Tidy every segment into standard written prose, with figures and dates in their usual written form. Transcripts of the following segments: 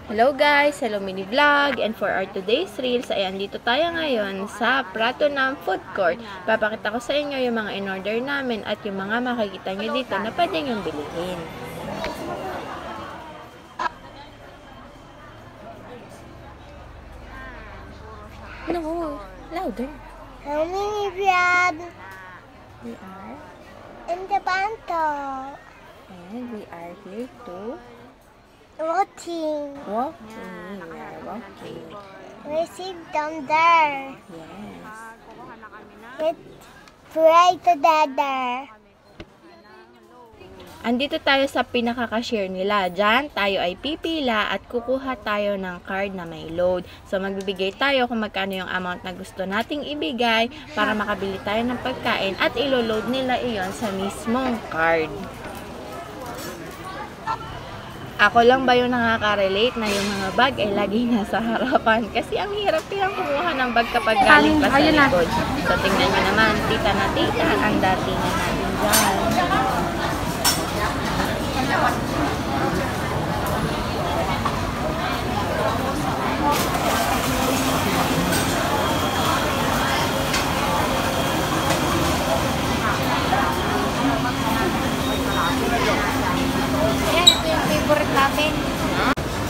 Hello guys! Hello mini vlog! And for our today's reels, ay andito tayo ngayon sa Prato ng Food Court. Papakita ko sa inyo yung mga in-order namin at yung mga makikita nyo dito na pwede nyo bilihin. No, louder. How many vlog? We are, In the bento. and we are here to Watching. walking. We are walking. We sit down there. Yes. Let's pray together. Andito tayo sa pinaka-cashier nila. Diyan, tayo ay pipila at kukuha tayo ng card na may load. So, magbibigay tayo kung magkano yung amount na gusto nating ibigay para makabili tayo ng pagkain at ilo-load nila iyon sa mismong card. Ako lang ba yung nakaka-relate na yung mga bag ay lagi nasa harapan? Kasi ang hirap kayang kumuha ng bag kapag galing pa sa likod. So, tingnan nyo naman, tita na tita, ang datingan natin dyan. Yan, ito yung favorite natin.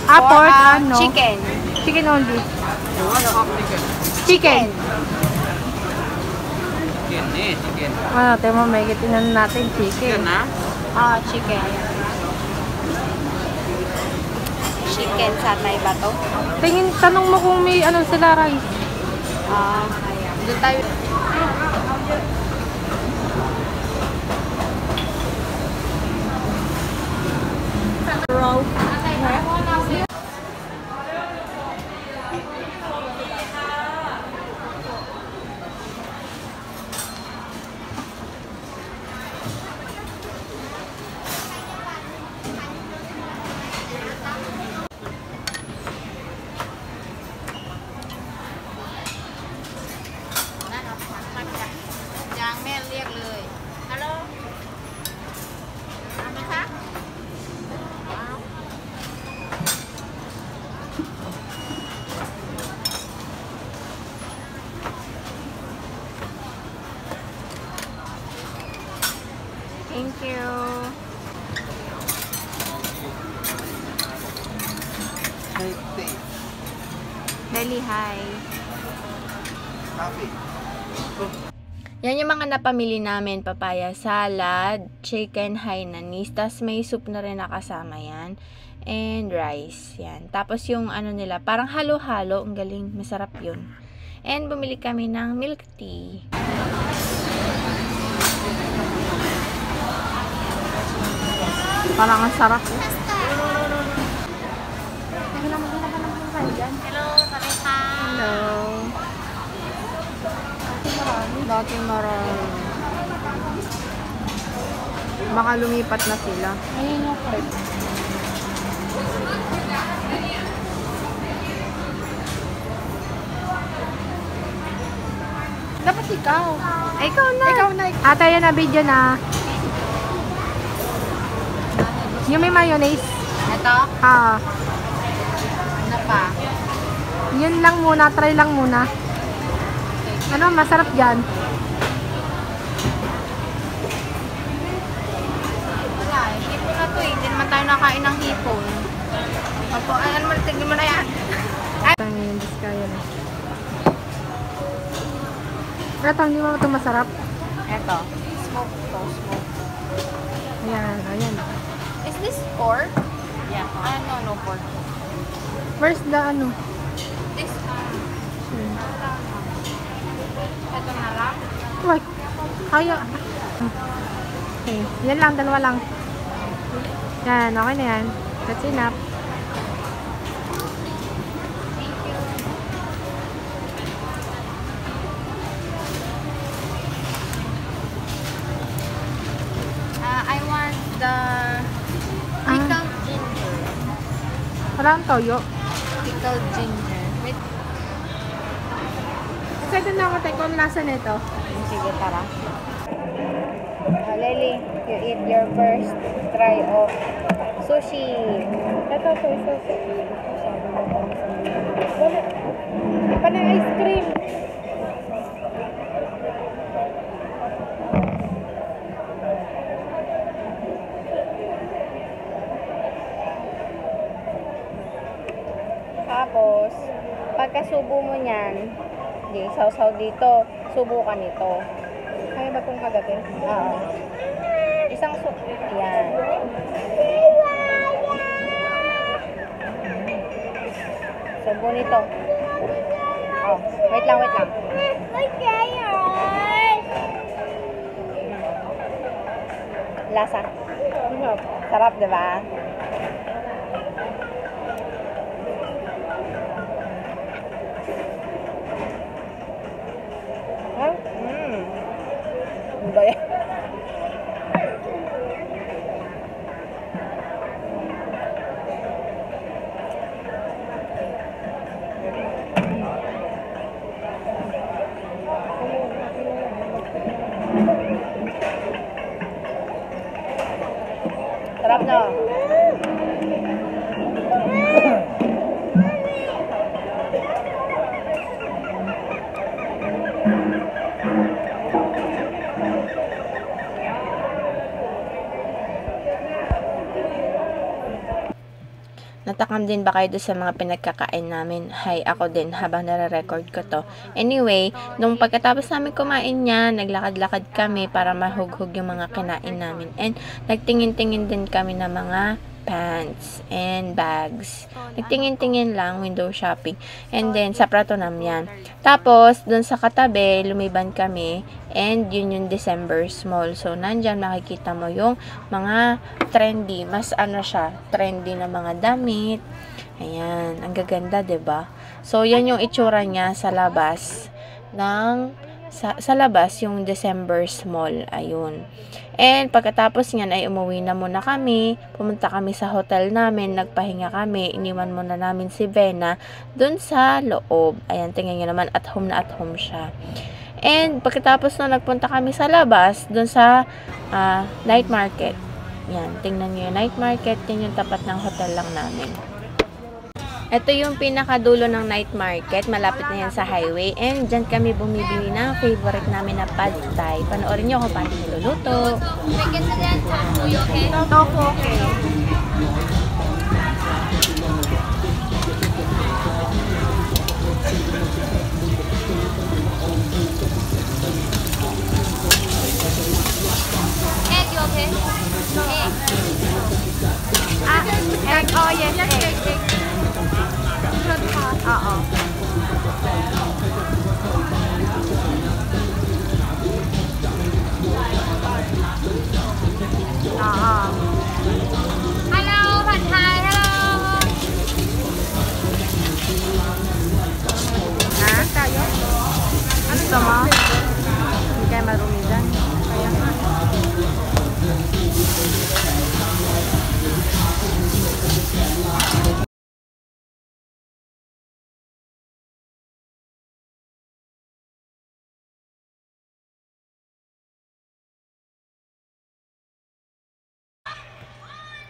Pork, ano? Chicken. Chicken only. Chicken. Chicken. Ano, tayo mo, may kitinan natin chicken. Chicken. Chicken sa may bato. Tingin, tanong mo kung may ano sila rice. Doon tayo. Thank you. Dali, hi. Yan yung mga napamili namin, papaya salad, chicken hainanese, tas may soup na rin nakasama yan, and rice, yan. Tapos yung ano nila, parang halo-halo, ang galing, masarap yun. And bumili kami ng milk tea. Parang ang sarap. Hello, Sarita. Hello. Dati marami. Baka lumipat na sila. Ayun yung card. Dapat ikaw. Ay, ikaw na. Ikaw na. Ate, yan na video na. Yung may mayonnaise. Ito? Ano pa? Yun lang muna. Try lang muna. Ano, masarap dyan. Wala, hipon na to eh. Hindi naman tayo nakain ng hipon. Opo, ano man, tignan mo na yan. Tangin yung diskaya na. Ito, hindi mo ito masarap. Ito. Smoke to, smoke. Ayan, ayan. Is this pork? Yeah. No pork. First the ano. This, ito na lang. Uy, kaya. Okay, yan lang, dalawa lang. Yan, okay na yan. That's enough. I want the pickled ginger. Parang toyo. Pickled ginger. With Excited na ako tayo kung lasa nito. sige, tara. Lily, you eat your first try of sushi. Ito, soy sauce. Pa ng ice cream. Tapos, pagkasubo mo niyan, di, sausaw dito, subo ka nito. Kaya ba itong kagatin? Oo. Isang yan. Subo nito. Oh, wait lang, wait lang. Lasa. Sarap, di ba? Ano ba yan? Sarap na. Natakam din ba kayo doon sa mga pinagkakain namin? Hay, ako din habang nare-record ko to. Anyway, nung pagkatapos namin kumain niya, naglakad-lakad kami para mahughog yung mga kinain namin. And nagtingin-tingin din kami ng mga pants and bags. Nagtingin-tingin lang, window shopping. And then, sa Pratunam yan. Tapos, dun sa katabi, lumiban kami. And yun yung December Mall. So, nandyan makikita mo yung mga trendy. Mas ano siya, trendy na mga damit. Ayan, ang gaganda, 'di ba? So, yan yung itsura niya sa labas ng sa labas yung December Mall. Ayun. And pagkatapos niyan ay umuwi na muna kami. Pumunta kami sa hotel namin, nagpahinga kami. Iniwan muna namin si Vena dun sa loob. Ayan, tingnan niyo naman, at home na at home siya. And pagkatapos na nagpunta kami sa labas, dun sa night market. Yan, tingnan niyo yung night market. Yan yung tapat ng hotel lang namin. Ito yung pinakadulo ng night market. Malapit na yan sa highway. And dyan kami bumibili ng favorite namin na pad thai. Panoorin nyo kung paano niluluto. Tofu, okay. Egg, you okay? Egg. Egg, oh yes, egg. Oo. Hello, Pad Thai, hello. Tayo. Ano gusto mo? Hindi kayo marumi dyan. Kaya nga.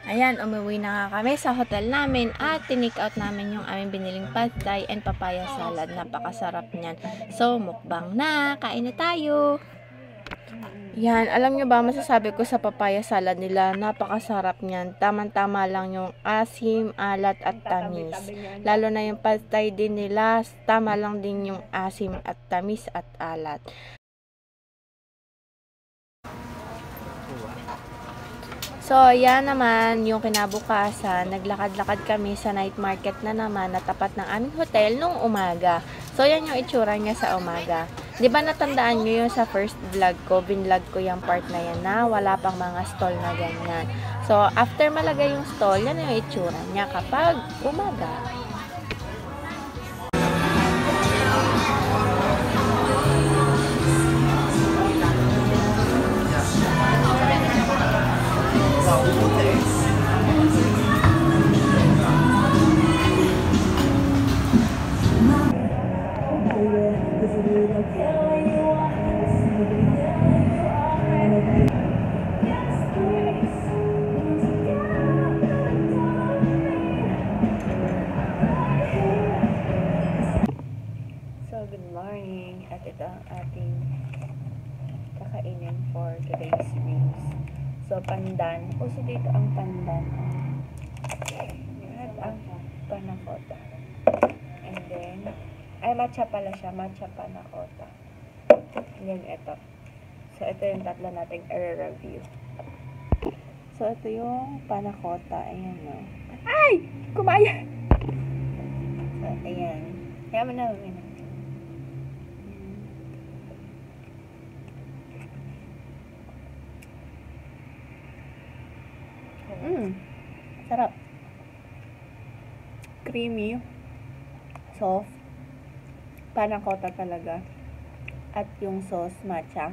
Ayan, umuwi na nga kami sa hotel namin at tinake out namin yung aming biniling pad thai and papaya salad. Napakasarap niyan. So, mukbang na. Kain na tayo. Yan, alam nyo ba, masasabi ko sa papaya salad nila, napakasarap niyan. Tama-tama lang yung asim, alat at tamis. Lalo na yung pad thai din nila, tama lang din yung asim at tamis at alat. So, yan naman yung kinabukasan. Naglakad-lakad kami sa night market na naman na tapat ng aming hotel nung umaga. So, yan yung itsura niya sa umaga. Di ba natandaan nyo yung sa first vlog ko, binlog ko yung part na yan na wala pang mga stall na ganyan. So, after malagay yung stall, yan yung itsura niya kapag umaga. ito ang ating kakainin for today's meals. So, pandan. Uso dito ang pandan. At ang panakota. And then, ay matcha pala siya. Matcha panakota. And then, ito. So, ito yung tatlo nating i-review. So, ito yung panakota. Ayan, no. Ay! Kumaya! So, ayan. Kaya mo na. Sarap. Creamy. Soft. Panakota talaga. At yung sauce matcha.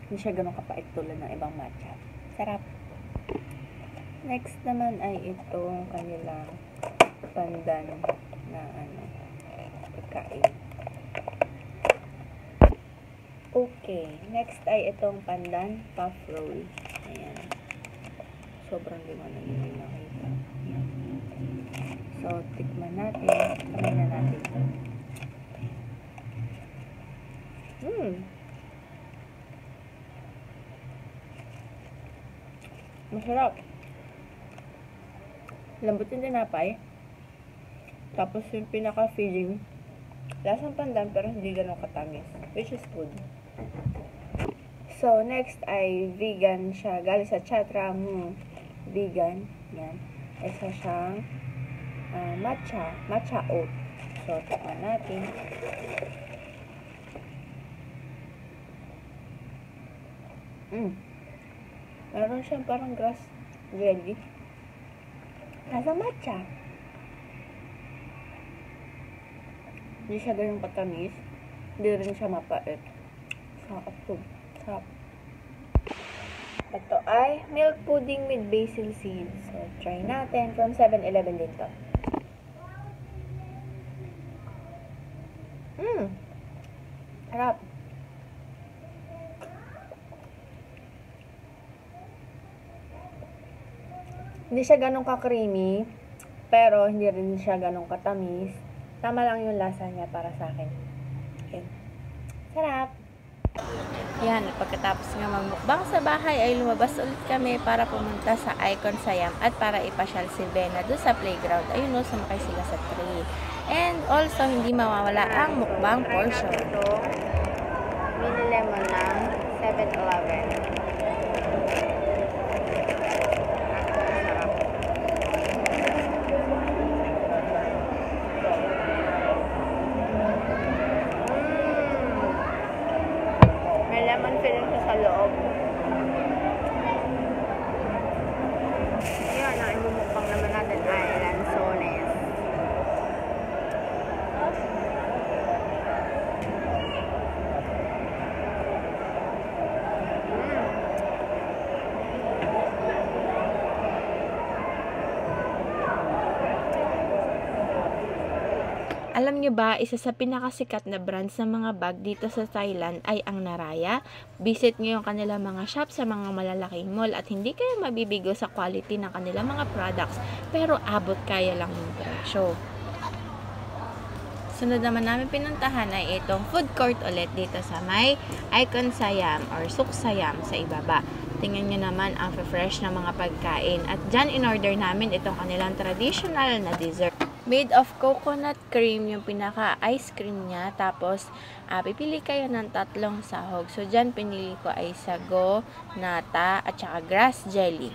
Hindi siya ganun kapait tulad ng ibang matcha. Sarap. Next naman ay itong kanilang pandan na pagkain. Okay. Next ay itong pandan puff roll. Ayan. Sobrang liwanag yung nakita. Ayan. So, tikman natin. Kamay na natin. Masarap. Lambot yung tinapay. Tapos yung pinaka-feeling, lasang pandan pero hindi ganun katamis. Which is good. So, next ay vegan siya. Galing sa Chatra. Vegan. Yan. Isa siyang matcha oat. So, tikman natin. Meron siyang parang grass jelly. Nasa matcha. Hindi siya ganun katamis. Hindi rin siya mapait. Sarap po. Sarap. Ito ay milk pudding with basil seeds. So, try natin. From 7-Eleven din to. Sarap. Hindi siya ganun ka-creamy, pero hindi rin siya ganun katamis. Tama lang yung lasa niya para sa akin. Okay. Sarap! Yan, pagkatapos nga magmukbang sa bahay ay lumabas ulit kami para pumunta sa Icon Siam at para ipasyal si Bena doon sa playground. Ayun no, sumakay sila sa tree. And also, hindi mawawala ang mukbang portion. Mini lemon ng 7-Eleven. Lemon filling siya sa loob. Yan, ang imumukbang naman natin ay lansones. Alam nyo ba, isa sa pinakasikat na brands ng mga bag dito sa Thailand ay ang Naraya. Visit nyo yung kanilang mga shop sa mga malalaking mall at hindi kayo mabibigo sa quality ng kanilang mga products, pero abot kaya lang yung presyo. Sunod naman namin pinuntahan ay itong food court ulit dito sa may Icon Siam or Suk Siam sa ibaba. Tingnan nyo naman ang fresh na mga pagkain at dyan in-order namin itong kanilang traditional na dessert. Made of coconut cream yung pinaka-ice cream niya. Tapos, pipili kayo ng 3 sahog. So, dyan pinili ko ay sago, nata, at saka grass jelly.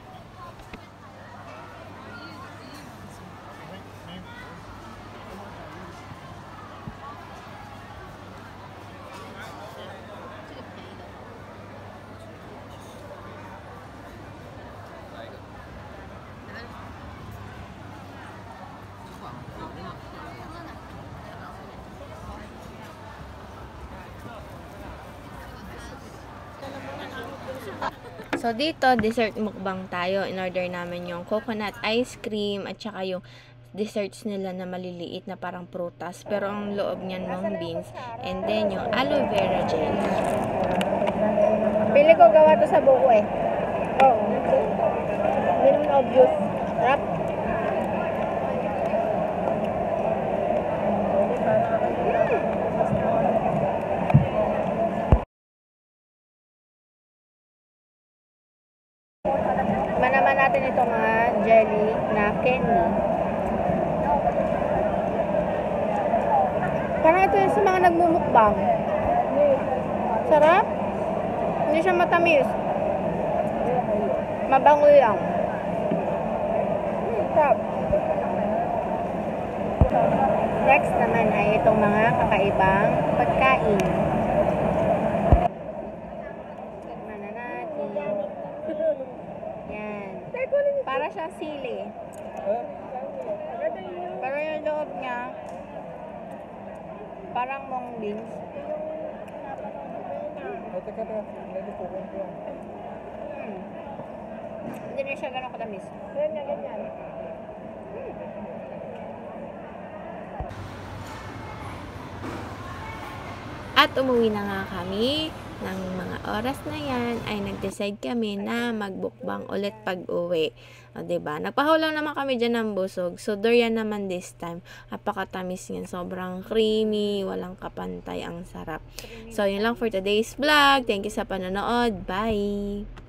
So, dito, dessert mukbang tayo. In-order namin yung coconut ice cream at saka yung desserts nila na maliliit na parang prutas. Pero ang loob niyan mung beans. And then, yung aloe vera jelly. Pili ko gawa to sa buko eh. Oo. Hindi naman obvious. Sarap. Parang ito yung sa mga nagmumukbang. Sarap. Hindi siya matamis. Mabango lang. Sarap. Next naman ay itong mga kakaibang pagkain. Tikman na natin. Yan. Para siyang sili. Pero yung loob niya, parang mung beans. Hindi na siya ganun katamis. Ganyan. At umuwi na nga kami ng mga oras na yan ay nag-decide kami na magbukbang ulit pag-uwi. O, diba? Nagpahulang naman kami dyan ng busog. So, durian naman this time. Napakatamis yan. Sobrang creamy. Walang kapantay. Ang sarap. So, yun lang for today's vlog. Thank you sa panonood. Bye!